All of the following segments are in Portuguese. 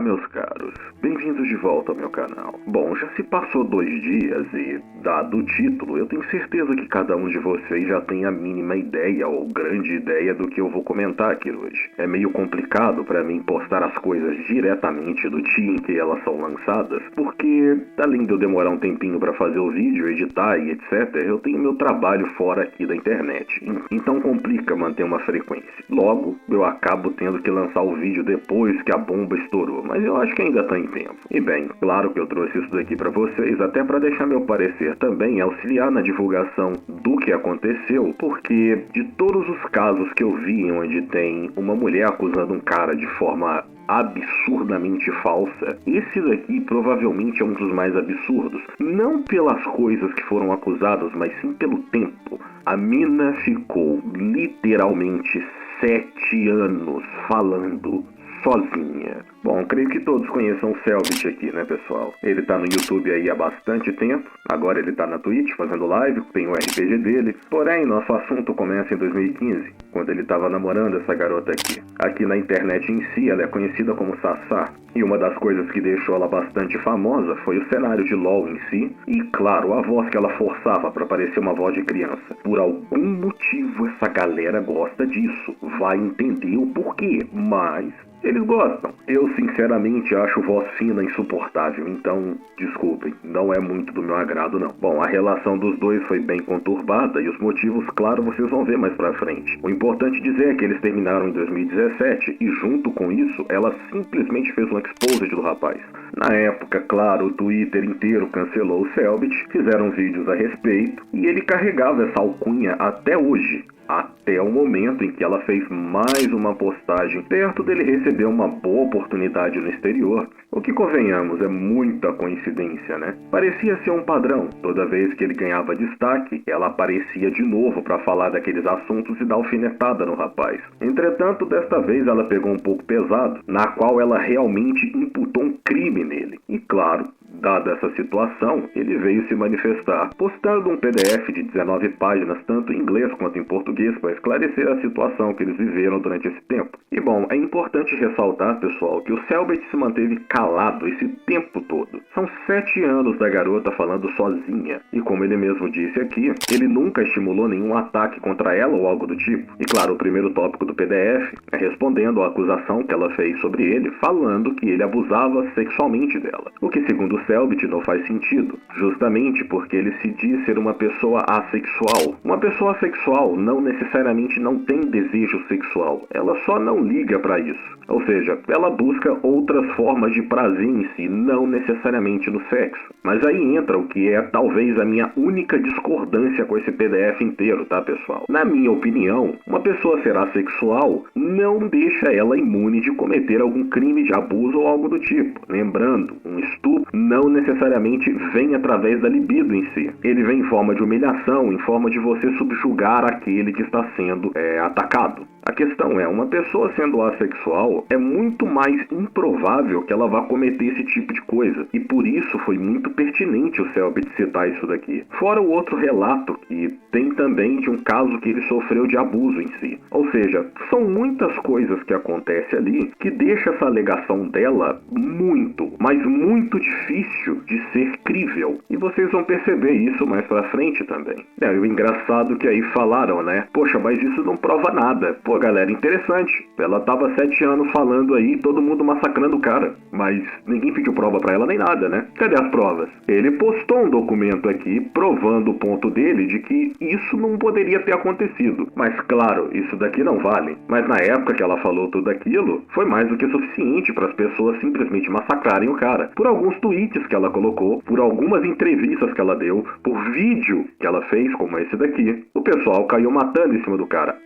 meus caros, bem-vindos de volta ao meu canal. Bom, já se passou 2 dias e, dado o título, eu tenho certeza que cada um de vocês já tem a mínima ideia ou grande ideia do que eu vou comentar aqui hoje. É meio complicado para mim postar as coisas diretamente do dia em que elas são lançadas, porque, além de eu demorar um tempinho para fazer o vídeo, editar e etc., eu tenho meu trabalho fora aqui da internet, então complica manter uma frequência. Logo, eu acabo tendo que lançar o vídeo depois que a bomba estourou, mas eu acho que ainda tá em tempo. E bem, claro que eu trouxe isso daqui pra vocês, até pra deixar meu parecer também, auxiliar na divulgação do que aconteceu, porque de todos os casos que eu vi onde tem uma mulher acusando um cara de forma absurdamente falsa, esse daqui provavelmente é um dos mais absurdos. Não pelas coisas que foram acusadas, mas sim pelo tempo. A mina ficou literalmente 7 anos falando sozinha. Bom, creio que todos conheçam o Selbit aqui, né, pessoal? Ele tá no YouTube aí há bastante tempo, agora ele tá na Twitch fazendo live, tem o RPG dele. Porém, nosso assunto começa em 2015, quando ele tava namorando essa garota aqui. Aqui na internet em si, ela é conhecida como Sassá, e uma das coisas que deixou ela bastante famosa foi o cenário de LoL em si, e claro, a voz que ela forçava para parecer uma voz de criança. Por algum motivo essa galera gosta disso, vai entender o porquê, mas eles gostam. Eu sinceramente acho voz fina insuportável, então desculpem, não é muito do meu agrado não. Bom, a relação dos dois foi bem conturbada e os motivos, claro, vocês vão ver mais pra frente. O importante dizer é que eles terminaram em 2017 e junto com isso, ela simplesmente fez um exposed do rapaz. Na época, claro, o Twitter inteiro cancelou o Selbit, fizeram vídeos a respeito e ele carregava essa alcunha até hoje. Até o momento em que ela fez mais uma postagem perto dele receber uma boa oportunidade no exterior. O que, convenhamos, é muita coincidência, né? Parecia ser um padrão. Toda vez que ele ganhava destaque, ela aparecia de novo para falar daqueles assuntos e dar alfinetada no rapaz. Entretanto, desta vez ela pegou um pouco pesado, na qual ela realmente imputou um crime nele. E claro, dada essa situação, ele veio se manifestar, postando um PDF de 19 páginas, tanto em inglês quanto em português, para esclarecer a situação que eles viveram durante esse tempo. E bom, é importante ressaltar, pessoal, que o Selbit se manteve calado esse tempo todo. São 7 anos da garota falando sozinha, e como ele mesmo disse aqui, ele nunca estimulou nenhum ataque contra ela ou algo do tipo. E claro, o primeiro tópico do PDF é respondendo à acusação que ela fez sobre ele, falando que ele abusava sexualmente dela. O que, segundo o Selbit, não faz sentido, justamente porque ele se diz ser uma pessoa assexual. Uma pessoa assexual não necessariamente não tem desejo sexual, ela só não liga para isso. Ou seja, ela busca outras formas de prazer em si, não necessariamente no sexo. Mas aí entra o que é talvez a minha única discordância com esse PDF inteiro, tá, pessoal? Na minha opinião, uma pessoa ser assexual não deixa ela imune de cometer algum crime de abuso ou algo do tipo. Lembrando, um estupro não necessariamente vem através da libido em si. Ele vem em forma de humilhação, em forma de você subjugar aquele que está sendo atacado. A questão é, uma pessoa sendo assexual, é muito mais improvável que ela vá cometer esse tipo de coisa. E por isso foi muito pertinente o Selbit citar isso daqui. Fora o outro relato que tem também de um caso que ele sofreu de abuso em si. Ou seja, são muitas coisas que acontecem ali que deixa essa alegação dela muito, mas muito difícil de ser crível. E vocês vão perceber isso mais pra frente também. E o engraçado que aí falaram, né? Poxa, mas isso não prova nada. Pô, galera, interessante. Ela tava 7 anos falando aí, todo mundo massacrando o cara. Mas ninguém pediu prova pra ela nem nada, né? Cadê as provas? Ele postou um documento aqui provando o ponto dele de que isso não poderia ter acontecido. Mas claro, isso daqui não vale. Mas na época que ela falou tudo aquilo, foi mais do que suficiente para as pessoas simplesmente massacrarem o cara. Por alguns tweets que ela colocou, por algumas entrevistas que ela deu, por vídeo que ela fez, como esse daqui, o pessoal caiu matando em cima do cara.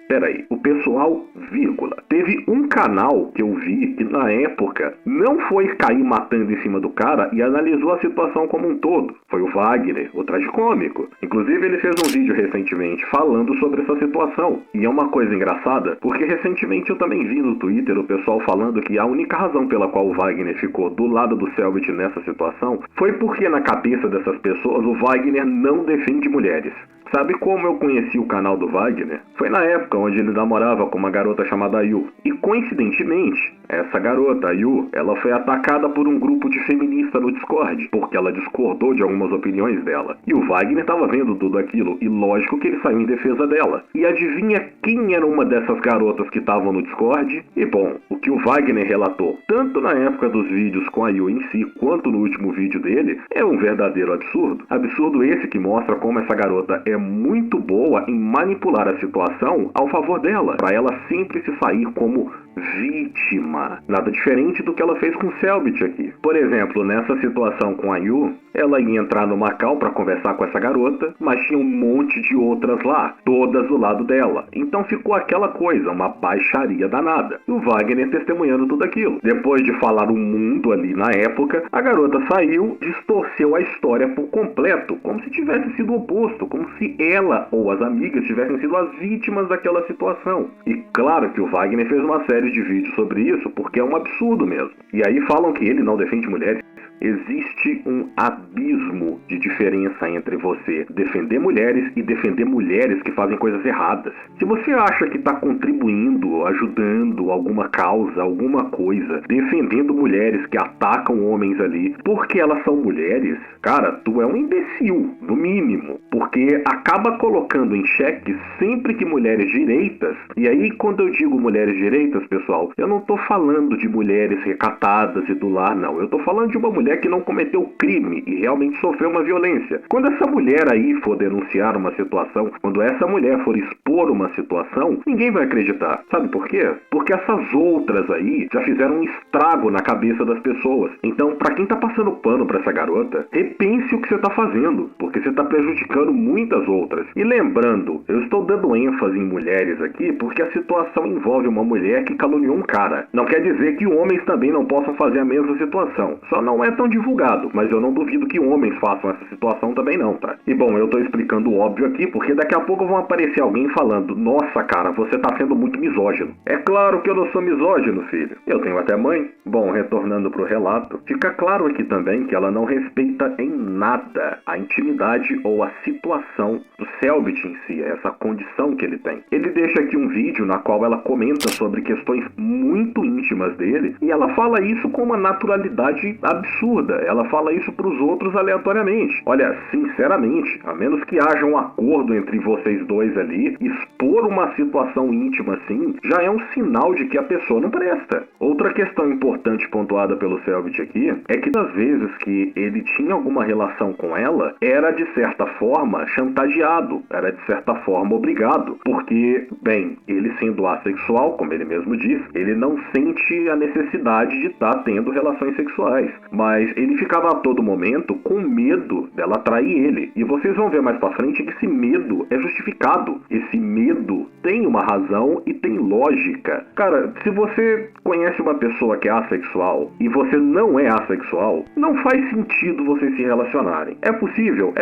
Peraí, o pessoal, vírgula, teve um canal que eu vi que na época não foi cair matando em cima do cara e analisou a situação como um todo. Foi o Wagner, o tragicômico. Inclusive ele fez um vídeo recentemente falando sobre essa situação. E é uma coisa engraçada, porque recentemente eu também vi no Twitter o pessoal falando que a única razão pela qual o Wagner ficou do lado do Selbit nessa situação foi porque na cabeça dessas pessoas o Wagner não defende mulheres. Sabe como eu conheci o canal do Wagner? Foi na época onde ele namorava com uma garota chamada Ayu. E coincidentemente, essa garota, Ayu, ela foi atacada por um grupo de feministas no Discord, porque ela discordou de algumas opiniões dela. E o Wagner estava vendo tudo aquilo, e lógico que ele saiu em defesa dela. E adivinha quem era uma dessas garotas que estavam no Discord? E bom, o que o Wagner relatou, tanto na época dos vídeos com a Ayu em si, quanto no último vídeo dele, é um verdadeiro absurdo. Absurdo esse que mostra como essa garota é muito boa em manipular a situação ao favor dela, para ela sempre se sair como vítima. Nada diferente do que ela fez com o Selbit aqui. Por exemplo, nessa situação com a Ayu, ela ia entrar no Macau para conversar com essa garota, mas tinha um monte de outras lá, todas do lado dela. Então ficou aquela coisa, uma baixaria danada. E o Wagner testemunhando tudo aquilo. Depois de falar o mundo ali na época, a garota saiu, distorceu a história por completo, como se tivesse sido o oposto, como se ela ou as amigas tivessem sido as vítimas daquela situação. E claro que o Wagner fez uma série de vídeos sobre isso, porque é um absurdo mesmo. E aí falam que ele não defende mulheres. Existe um abismo de diferença entre você defender mulheres e defender mulheres que fazem coisas erradas. Se você acha que está contribuindo, ajudando alguma causa, alguma coisa, defendendo mulheres que atacam homens ali, porque elas são mulheres, cara, tu é um imbecil, no mínimo. Porque acaba colocando em xeque sempre que mulheres direitas, e aí quando eu digo mulheres direitas, pessoal, eu não estou falando de mulheres recatadas e do lar, não. Eu estou falando de uma mulher que não cometeu crime e realmente sofreu uma violência. Quando essa mulher aí for denunciar uma situação, quando essa mulher for expor uma situação, ninguém vai acreditar. Sabe por quê? Porque essas outras aí já fizeram um estrago na cabeça das pessoas. Então, pra quem tá passando pano pra essa garota, repense o que você tá fazendo, porque você tá prejudicando muitas outras. E lembrando, eu estou dando ênfase em mulheres aqui porque a situação envolve uma mulher que caluniou um cara. Não quer dizer que homens também não possam fazer a mesma situação. Só não é tão divulgado, mas eu não duvido que homens façam essa situação também não, tá? E bom, eu tô explicando o óbvio aqui, porque daqui a pouco vão aparecer alguém falando: nossa, cara, você tá sendo muito misógino. É claro que eu não sou misógino, filho. Eu tenho até mãe. Bom, retornando pro relato, fica claro aqui também que ela não respeita em nada a intimidade ou a situação do Selbit em si, essa condição que ele tem. Ele deixa aqui um vídeo na qual ela comenta sobre questões muito íntimas dele, e ela fala isso com uma naturalidade absurda. Ela fala isso para os outros aleatoriamente. Olha, sinceramente, a menos que haja um acordo entre vocês dois ali, expor uma situação íntima assim, já é um sinal de que a pessoa não presta. Outra questão importante pontuada pelo Selbit aqui, é que das vezes que ele tinha alguma relação com ela, era de certa forma chantageado, era de certa forma obrigado, porque, bem, ele sendo assexual, como ele mesmo diz, ele não sente a necessidade de estar tendo relações sexuais, mas ele ficava a todo momento com medo dela trair ele. E vocês vão ver mais pra frente que esse medo é justificado. Esse medo tem uma razão e tem lógica. Cara, se você conhece uma pessoa que é assexual e você não é assexual, não faz sentido vocês se relacionarem. É possível,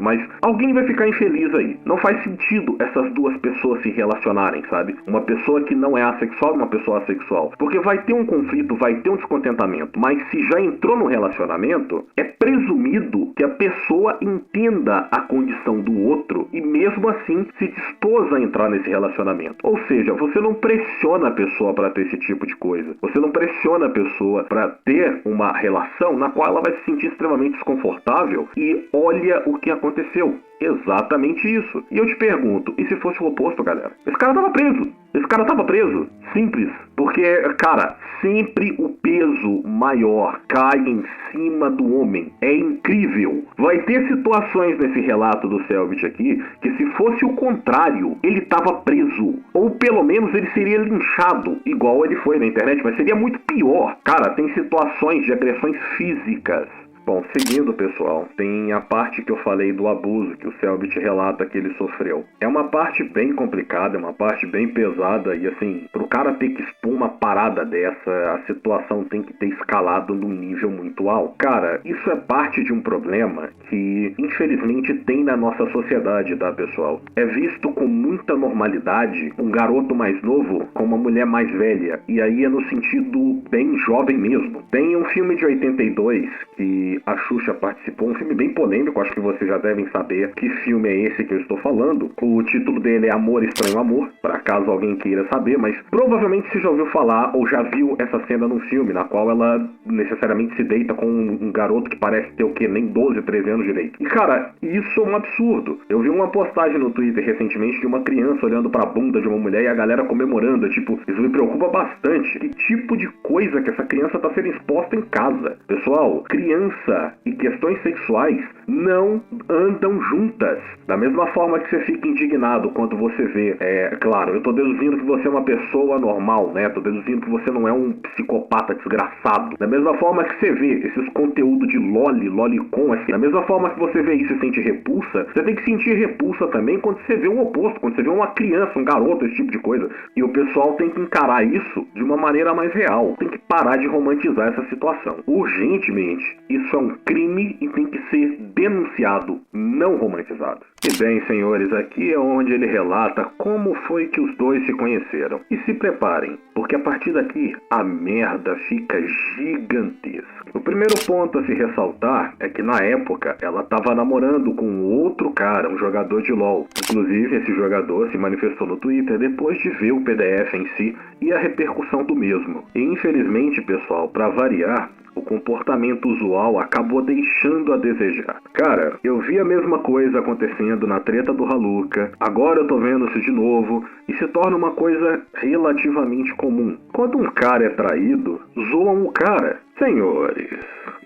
mas alguém vai ficar infeliz aí. Não faz sentido essas duas pessoas se relacionarem, sabe? Uma pessoa que não é assexual e uma pessoa assexual. Porque vai ter um conflito, vai ter um descontentamento, mas se já entrou no relacionamento, é presumido que a pessoa entenda a condição do outro e mesmo assim se dispôs a entrar nesse relacionamento. Ou seja, você não pressiona a pessoa para ter esse tipo de coisa. Você não pressiona a pessoa para ter uma relação na qual ela vai se sentir extremamente desconfortável e olha o que aconteceu. Exatamente isso. E eu te pergunto, e se fosse o oposto, galera? Esse cara tava preso. Simples. Porque, cara, sempre o peso maior cai em cima do homem. É incrível. Vai ter situações nesse relato do Selbit aqui que se fosse o contrário, ele tava preso. Ou pelo menos ele seria linchado, igual ele foi na internet, mas seria muito pior. Cara, tem situações de agressões físicas. Bom, seguindo, pessoal, tem a parte que eu falei do abuso que o Selbit relata que ele sofreu. É uma parte bem complicada, é uma parte bem pesada e assim, pro cara ter que expor uma parada dessa, a situação tem que ter escalado num nível muito alto. Cara, isso é parte de um problema que infelizmente tem na nossa sociedade, tá, pessoal? É visto com muita normalidade um garoto mais novo com uma mulher mais velha, e aí é no sentido bem jovem mesmo. Tem um filme de 82 que que a Xuxa participou, um filme bem polêmico, acho que vocês já devem saber que filme é esse que eu estou falando. O título dele é Amor, Estranho Amor, para caso alguém queira saber, mas provavelmente você já ouviu falar ou já viu essa cena num filme, na qual ela necessariamente se deita com um garoto que parece ter o quê? Nem 12, 13 anos direito. E cara, isso é um absurdo. Eu vi uma postagem no Twitter recentemente de uma criança olhando pra bunda de uma mulher e a galera comemorando, tipo, isso me preocupa bastante. Que tipo de coisa que essa criança tá sendo exposta em casa? Pessoal, criança e questões sexuais não andam juntas. Da mesma forma que você fica indignado quando você vê, claro, eu tô deduzindo que você é uma pessoa normal, né? Tô deduzindo que você não é um psicopata desgraçado. Da mesma forma que você vê esses conteúdos de lolicon, assim, da mesma forma que você vê isso e sente repulsa, você tem que sentir repulsa também quando você vê o oposto, quando você vê uma criança, um garoto, esse tipo de coisa. E o pessoal tem que encarar isso de uma maneira mais real. Tem que parar de romantizar essa situação. Urgentemente, isso é um crime e tem que ser denunciado, não romantizado. E bem, senhores, aqui é onde ele relata como foi que os dois se conheceram. E se preparem, porque a partir daqui a merda fica gigantesca. O primeiro ponto a se ressaltar é que na época ela estava namorando com outro cara, um jogador de LoL. Inclusive esse jogador se manifestou no Twitter depois de ver o PDF em si e a repercussão do mesmo. E infelizmente, pessoal, para variar, o comportamento usual acabou deixando a desejar. Cara, eu vi a mesma coisa acontecendo na treta do Haluka, agora eu tô vendo isso de novo, e se torna uma coisa relativamente comum. Quando um cara é traído, zoam o cara. Senhores,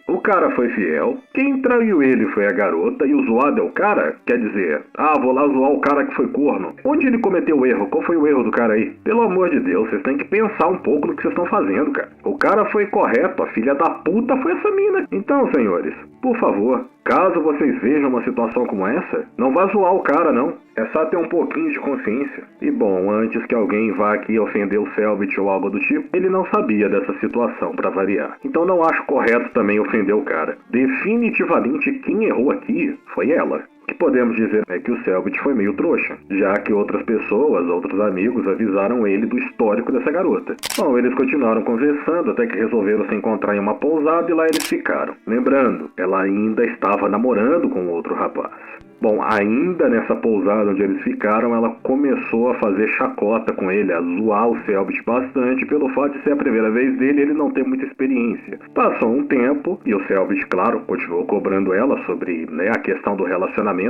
o cara foi fiel, quem traiu ele foi a garota e o zoado é o cara? Quer dizer, vou lá zoar o cara que foi corno. Onde ele cometeu o erro? Qual foi o erro do cara aí? Pelo amor de Deus, vocês têm que pensar um pouco no que vocês estão fazendo, cara. O cara foi correto, a filha da puta foi essa mina. Então, senhores, por favor, caso vocês vejam uma situação como essa, não vá zoar o cara, não. É só ter um pouquinho de consciência. E bom, antes que alguém vá aqui ofender o Selbit ou algo do tipo, ele não sabia dessa situação, pra variar. Então não acho correto também ofender o cara. Definitivamente quem errou aqui foi ela. O que podemos dizer é que o Selbit foi meio trouxa, já que outras pessoas, outros amigos, avisaram ele do histórico dessa garota. Bom, eles continuaram conversando até que resolveram se encontrar em uma pousada e lá eles ficaram. Lembrando, ela ainda estava namorando com outro rapaz. Bom, ainda nessa pousada onde eles ficaram, ela começou a fazer chacota com ele, a zoar o Selbit bastante pelo fato de ser a primeira vez dele e ele não ter muita experiência. Passou um tempo e o Selbit, claro, continuou cobrando ela sobre a questão do relacionamento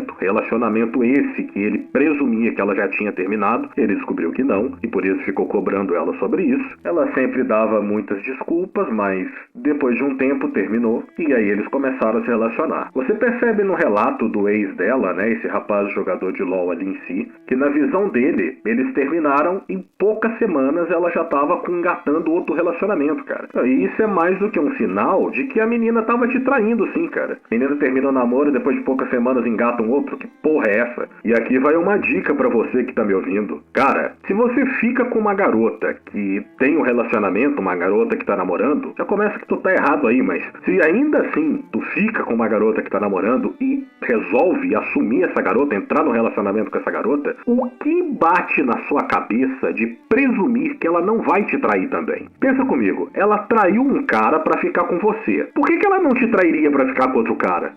esse que ele presumia que ela já tinha terminado, ele descobriu que não e por isso ficou cobrando ela sobre isso. Ela sempre dava muitas desculpas, mas depois de um tempo terminou e aí eles começaram a se relacionar. Você percebe no relato do ex dela, esse rapaz jogador de LoL ali em si, que na visão dele, eles terminaram em poucas semanas ela já tava engatando outro relacionamento, cara. E isso é mais do que um sinal de que a menina tava te traindo sim, cara. A menina termina o namoro e depois de poucas semanas engata um outro, que porra é essa? E aqui vai uma dica pra você que tá me ouvindo. Cara, se você fica com uma garota que tem um relacionamento, uma garota que tá namorando, já começa que tu tá errado aí, mas se ainda assim tu fica com uma garota que tá namorando e resolve assumir essa garota, entrar no relacionamento com essa garota, o que bate na sua cabeça de presumir que ela não vai te trair também? Pensa comigo, ela traiu um cara pra ficar com você. Por que ela não te trairia pra ficar com outro cara?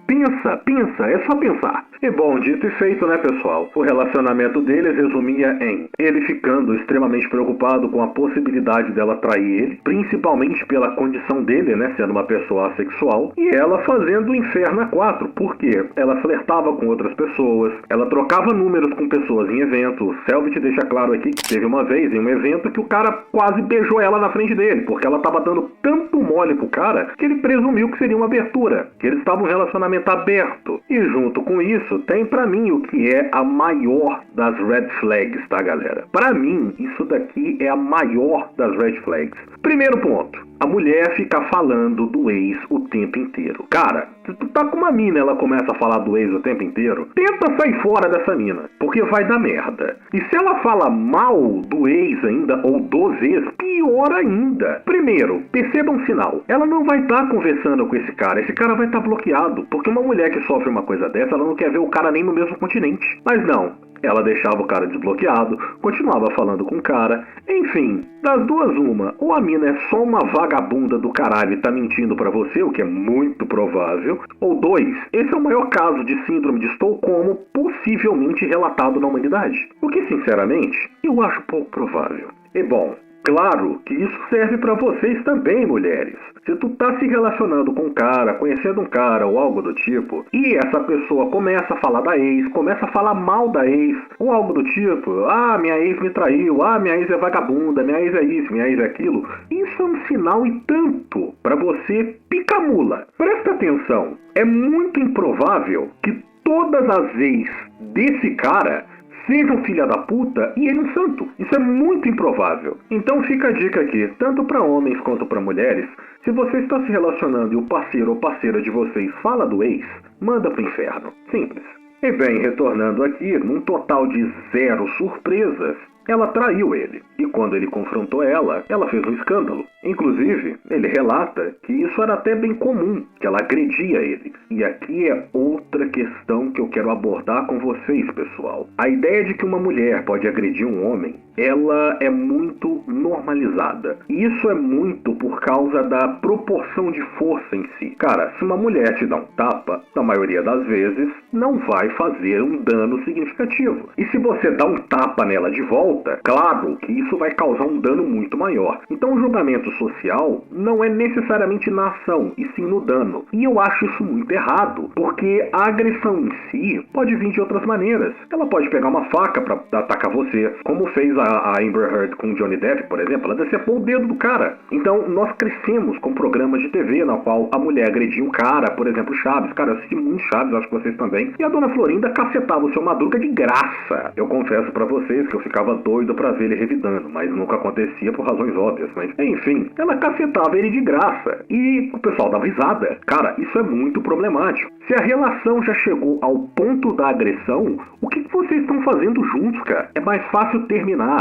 Pensa, é só pensar. E bom, dito e feito, né, pessoal? O relacionamento deles resumia em ele ficando extremamente preocupado com a possibilidade dela trair ele, principalmente pela condição dele, sendo uma pessoa assexual, e ela fazendo o inferno a quatro. Por quê? Ela flertava com outras pessoas, ela trocava números com pessoas em eventos. O Selbit deixa claro aqui que teve uma vez em um evento que o cara quase beijou ela na frente dele, porque ela tava dando tanto mole pro cara que ele presumiu que seria uma abertura, que eles estavam em um relacionamento aberto. E junto com isso, tem pra mim o que é a maior das red flags, tá, galera? Pra mim, isso daqui é a maior das red flags. Primeiro ponto, a mulher fica falando do ex o tempo inteiro. Cara, se tu tá com uma mina e ela começa a falar do ex o tempo inteiro, tenta sair fora dessa mina, porque vai dar merda. E se ela fala mal do ex ainda, ou dos ex, pior ainda. Primeiro, perceba um sinal. Ela não vai estar conversando com esse cara vai estar bloqueado, porque uma mulher que sofre uma coisa dessa, ela não quer ver o cara nem no mesmo continente. Mas não, Ela deixava o cara desbloqueado, continuava falando com o cara, enfim, das duas uma, ou a mina é só uma vagabunda do caralho e tá mentindo pra você, o que é muito provável, ou dois, esse é o maior caso de síndrome de Estocolmo possivelmente relatado na humanidade, o que sinceramente eu acho pouco provável. E bom, claro que isso serve pra vocês também, mulheres. Se tu tá se relacionando com um cara, conhecendo um cara ou algo do tipo, e essa pessoa começa a falar da ex, começa a falar mal da ex, ou algo do tipo, ah, minha ex me traiu, ah, minha ex é vagabunda, minha ex é isso, minha ex é aquilo, isso é um sinal e tanto pra você pica-mula. Presta atenção, é muito improvável que todas as ex desse cara sejam filha da puta e ele um santo. Isso é muito improvável. Então fica a dica aqui, tanto para homens quanto para mulheres, se você está se relacionando e o parceiro ou parceira de vocês fala do ex, manda pro inferno. Simples. E bem, retornando aqui, num total de 0 surpresas, ela traiu ele. E quando ele confrontou ela fez um escândalo. Inclusive, ele relata que isso era até bem comum, que ela agredia ele. E aqui é outra questão que eu quero abordar com vocês, pessoal. A ideia de que uma mulher pode agredir um homem, ela é muito normalizada. E isso é muito por causa da proporção de força em si. Cara, se uma mulher te dá um tapa, na maioria das vezes, não vai fazer um dano significativo. E se você dá um tapa nela de volta, claro que isso vai causar um dano muito maior. Então o julgamento social não é necessariamente na ação, e sim no dano. E eu acho isso muito errado, porque a agressão em si pode vir de outras maneiras. Ela pode pegar uma faca para atacar você, como fez a Amber Heard com Johnny Depp, por exemplo, ela decepou o dedo do cara. Então nós crescemos com programas de TV na qual a mulher agredia um cara, por exemplo, Chaves. Cara, eu assisti muito Chaves, acho que vocês também. E a dona Florinda cacetava o seu Madruga de graça. Eu confesso pra vocês que eu ficava doido pra ver ele revidando, mas nunca acontecia por razões óbvias. Mas enfim, ela cacetava ele de graça. E o pessoal dava risada. Cara, isso é muito problemático. Se a relação já chegou ao ponto da agressão, o que vocês estão fazendo juntos, cara? É mais fácil terminar.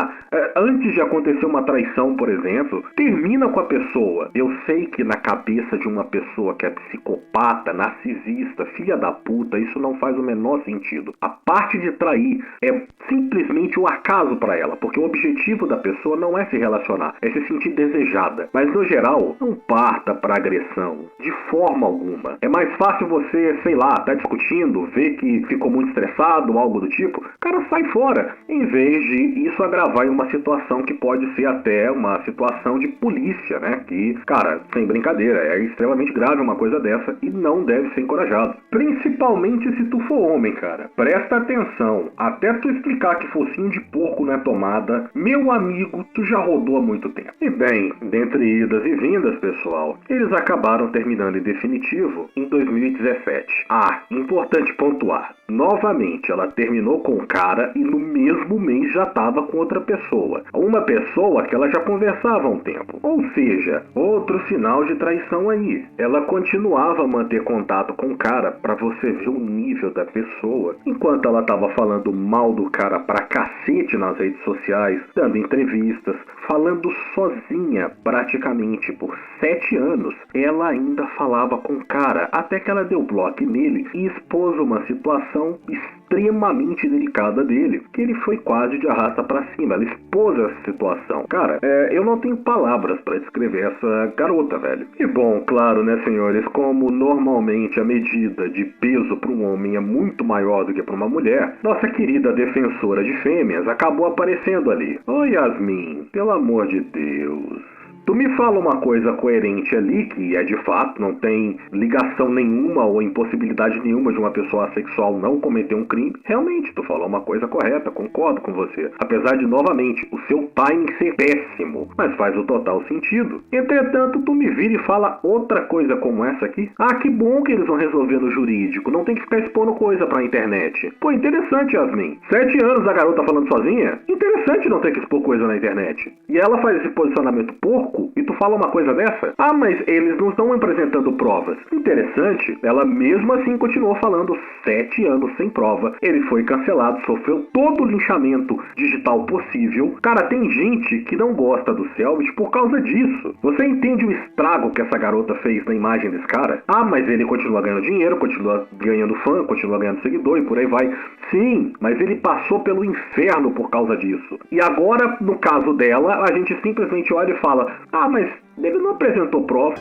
Antes de acontecer uma traição, por exemplo, termina com a pessoa. Eu sei que na cabeça de uma pessoa que é psicopata, narcisista, filha da puta, isso não faz o menor sentido. A parte de trair é simplesmente um acaso pra ela, porque o objetivo da pessoa não é se relacionar, é se sentir desejada. Mas no geral, não parta pra agressão, de forma alguma. É mais fácil você, sei lá, tá discutindo, ver que ficou muito estressado, algo do tipo, cara, sai fora, em vez de isso agravar em uma situação que pode ser até uma situação de polícia, né? Que, cara, sem brincadeira, é extremamente grave uma coisa dessa e não deve ser encorajado. Principalmente se tu for homem, cara. Presta atenção, até tu explicar que focinho de porco não é tomada, meu amigo, tu já rodou há muito tempo. E bem, dentre idas e vindas, pessoal, eles acabaram terminando em definitivo em 2017. Ah, importante pontuar. Novamente, ela terminou com o cara e no mesmo mês já estava com outra pessoa. Uma pessoa que ela já conversava há um tempo. Ou seja, outro sinal de traição aí. Ela continuava a manter contato com o cara pra você ver o nível da pessoa. Enquanto ela estava falando mal do cara pra cacete nas redes sociais, dando entrevistas, falando sozinha praticamente por 7 anos, ela ainda falava com o cara, até que ela deu bloco nele e expôs uma situação extremamente delicada dele, que ele foi quase de arrasta pra cima. Ela expôs essa situação. Cara, eu não tenho palavras pra descrever essa garota, velho. E bom, claro, né, senhores, como normalmente a medida de peso para um homem é muito maior do que para uma mulher, nossa querida defensora de fêmeas acabou aparecendo ali. Oi, Yasmin, pelo amor de Deus. Tu me fala uma coisa coerente ali, que é de fato, não tem ligação nenhuma ou impossibilidade nenhuma de uma pessoa assexual não cometer um crime. Realmente, tu falou uma coisa correta, concordo com você. Apesar de, novamente, o seu timing ser péssimo, mas faz o total sentido. Entretanto, tu me vira e fala outra coisa como essa aqui. Ah, que bom que eles vão resolver no jurídico, não tem que ficar expondo coisa pra internet. Pô, interessante, Yasmin. 7 anos a garota falando sozinha? Interessante não ter que expor coisa na internet. E ela faz esse posicionamento porco louco? E tu fala uma coisa dessa? Ah, mas eles não estão apresentando provas. Interessante, ela mesmo assim continuou falando 7 anos sem prova. Ele foi cancelado, sofreu todo o linchamento digital possível. Cara, tem gente que não gosta do Selbit por causa disso. Você entende o estrago que essa garota fez na imagem desse cara? Ah, mas ele continua ganhando dinheiro, continua ganhando fã, continua ganhando seguidor e por aí vai. Sim, mas ele passou pelo inferno por causa disso. E agora, no caso dela, a gente simplesmente olha e fala: ah, mas ele não apresentou prova.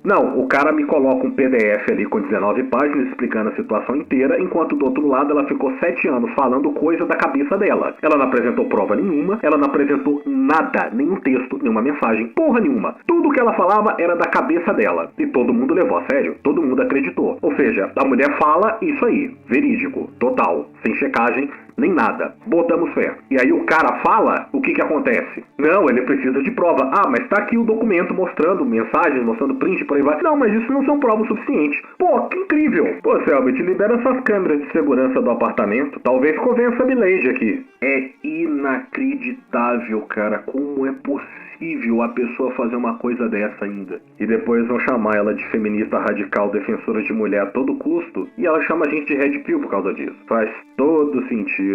Não, o cara me coloca um PDF ali com 19 páginas explicando a situação inteira, enquanto do outro lado ela ficou 7 anos falando coisa da cabeça dela. Ela não apresentou prova nenhuma, ela não apresentou nada, nenhum texto, nenhuma mensagem, porra nenhuma. Tudo que ela falava era da cabeça dela. E todo mundo levou a sério, todo mundo acreditou. Ou seja, a mulher fala isso aí, verídico, total, sem checagem, nem nada. Botamos fé. E aí o cara fala, o que acontece? Não, ele precisa de prova. Ah, mas tá aqui o documento mostrando mensagens, mostrando print, por aí vai. Não, mas isso não são provas suficientes. Pô, que incrível. Pô, Selbit, libera essas câmeras de segurança do apartamento. Talvez convença a Milady aqui. É inacreditável, cara. Como é possível a pessoa fazer uma coisa dessa ainda? E depois vão chamar ela de feminista radical, defensora de mulher a todo custo, e ela chama a gente de red pill por causa disso. Faz todo sentido.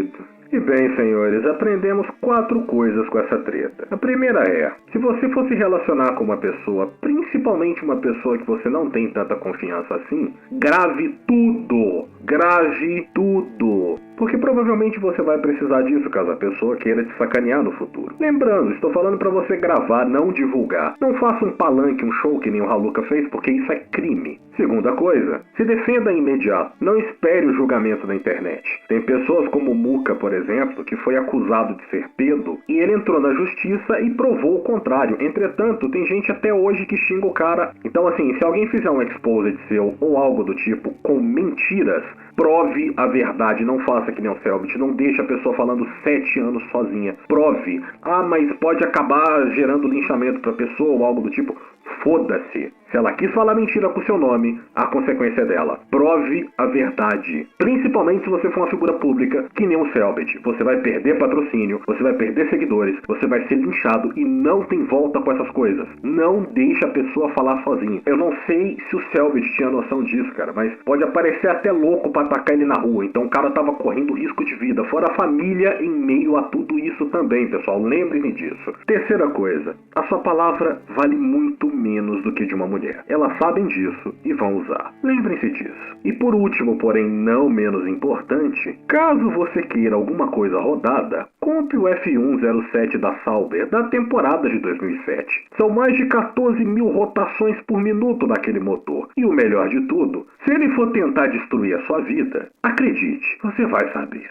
E bem, senhores, aprendemos 4 coisas com essa treta. A primeira é, se você for se relacionar com uma pessoa, principalmente uma pessoa que você não tem tanta confiança assim, grave tudo. Grave tudo. Porque provavelmente você vai precisar disso caso a pessoa queira te sacanear no futuro. Lembrando, estou falando para você gravar, não divulgar. Não faça um palanque, um show que nem o Haluca fez, porque isso é crime. Segunda coisa, se defenda imediato. Não espere o julgamento da internet. Tem pessoas como o Muca, por exemplo, que foi acusado de ser pedo, e ele entrou na justiça e provou o contrário. Entretanto, tem gente até hoje que xinga o cara. Então assim, se alguém fizer um exposed seu ou algo do tipo com mentiras, prove a verdade, não faça que nem o Selbit, não deixe a pessoa falando 7 anos sozinha. Prove. Ah, mas pode acabar gerando linchamento pra pessoa ou algo do tipo. Foda-se. Se ela quis falar mentira com seu nome, a consequência é dela. Prove a verdade. Principalmente se você for uma figura pública, que nem o Selbit. Você vai perder patrocínio, você vai perder seguidores, você vai ser linchado e não tem volta com essas coisas. Não deixe a pessoa falar sozinha. Eu não sei se o Selbit tinha noção disso, cara, mas pode aparecer até louco pra atacar ele na rua. Então o cara tava correndo risco de vida. Fora a família em meio a tudo isso também, pessoal. Lembre-me disso. Terceira coisa. A sua palavra vale muito menos do que de uma mulher. Elas sabem disso e vão usar. Lembrem-se disso. E por último, porém não menos importante, caso você queira alguma coisa rodada, compre o F107 da Sauber da temporada de 2007. São mais de 14 mil rotações por minuto naquele motor. E o melhor de tudo, se ele for tentar destruir a sua vida, acredite, você vai saber.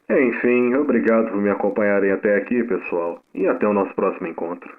Enfim, obrigado por me acompanharem até aqui, pessoal, e até o nosso próximo encontro.